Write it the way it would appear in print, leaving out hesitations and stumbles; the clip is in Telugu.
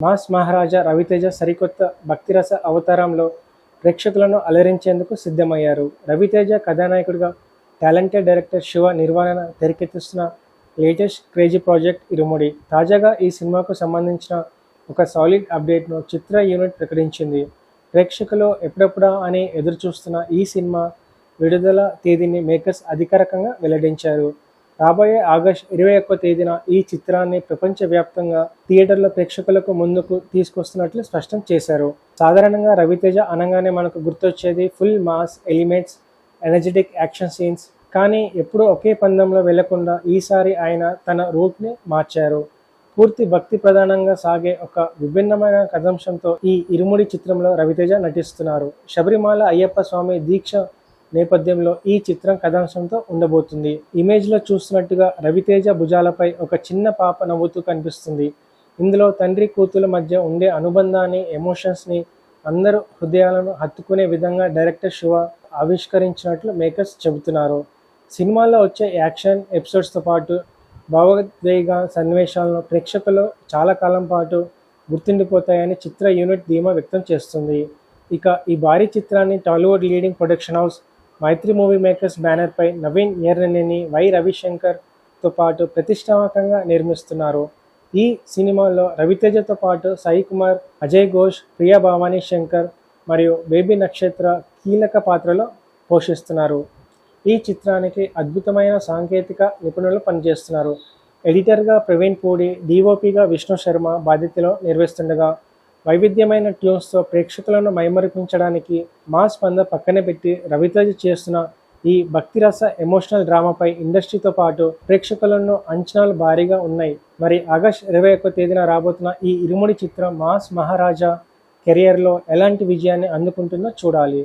మాస్ మహారాజా రవితేజ సరికొత్త భక్తిరస అవతారంలో ప్రేక్షకులను అలరించేందుకు సిద్ధమయ్యారు. రవితేజ కథానాయకుడిగా టాలెంటెడ్ డైరెక్టర్ శివ నిర్వహణ తెరకెక్కిస్తున్న లేటెస్ట్ క్రేజీ ప్రాజెక్ట్ ఇరుముడి. తాజాగా ఈ సినిమాకు సంబంధించిన ఒక సాలిడ్ అప్డేట్ను చిత్ర యూనిట్ ప్రకటించింది. ప్రేక్షకులు ఎప్పుడెప్పుడా అని ఎదురుచూస్తున్న ఈ సినిమా విడుదల తేదీని మేకర్స్ అధికారికంగా వెల్లడించారు. రాబోయే ఆగస్టు 21వ తేదీన ఈ చిత్రాన్ని ప్రపంచవ్యాప్తంగా థియేటర్ల ప్రేక్షకులకు ముందుకు తీసుకొస్తున్నట్లు స్పష్టం చేశారు. సాధారణంగా రవితేజ అనగానే మనకు గుర్తొచ్చేది full mass elements, energetic action scenes. కానీ ఎప్పుడూ ఒకే పందెంలో వెళ్లకుండా ఈసారి ఆయన తన రూట్ని మార్చారు. పూర్తి భక్తి ప్రధానంగా సాగే ఒక విభిన్నమైన కథాంశంతో ఈ ఇరుముడి చిత్రంలో రవితేజ నటిస్తున్నారు. శబరిమల అయ్యప్ప స్వామి దీక్ష నేపథ్యంలో ఈ చిత్రం కథాంశంతో ఉండబోతుంది. ఇమేజ్లో చూస్తున్నట్టుగా రవితేజ భుజాలపై ఒక చిన్న పాప నవ్వుతూ కనిపిస్తుంది. ఇందులో తండ్రి కూతుల మధ్య ఉండే అనుబంధాన్ని, ఎమోషన్స్ని అందరూ హృదయాలను హత్తుకునే విధంగా డైరెక్టర్ శివ ఆవిష్కరించినట్లు మేకర్స్ చెబుతున్నారు. సినిమాలో వచ్చే యాక్షన్ ఎపిసోడ్స్తో పాటు భావోద్వేగ సన్నివేశాలను ప్రేక్షకులు చాలా కాలం పాటు గుర్తుండిపోతాయని చిత్ర యూనిట్ ధీమా వ్యక్తం చేస్తుంది. ఇక ఈ భారీ చిత్రాన్ని టాలీవుడ్ లీడింగ్ ప్రొడక్షన్ హౌస్ మైత్రి మూవీ మేకర్స్ బ్యానర్పై నవీన్ ఎర్రనేని, వై రవిశంకర్తో పాటు ప్రతిష్టాత్మకంగా నిర్మిస్తున్నారు. ఈ సినిమాలో రవితేజతో పాటు సాయి కుమార్, అజయ్ ఘోష్, ప్రియా భవానీ శంకర్ మరియు బేబీ నక్షత్ర కీలక పాత్రలో పోషిస్తున్నారు. ఈ చిత్రానికి అద్భుతమైన సాంకేతిక నిపుణులు పనిచేస్తున్నారు. ఎడిటర్గా ప్రవీణ్ పూడి, డిఓపిగా విష్ణు శర్మ బాధ్యతలో నిర్వహిస్తుండగా వైవిధ్యమైన ట్యూన్స్తో ప్రేక్షకులను మైమరిపించడానికి మాస్ పంద పక్కన పెట్టి రవితేజ చేస్తున్న ఈ భక్తిరస ఎమోషనల్ డ్రామాపై ఇండస్ట్రీతో పాటు ప్రేక్షకులను అంచనాలు భారీగా ఉన్నాయి. మరి ఆగస్టు 21వ తేదీన రాబోతున్న ఈ ఇరుముడి చిత్రం మాస్ మహారాజా కెరియర్లో ఎలాంటి విజయాన్ని అందుకుంటుందో చూడాలి.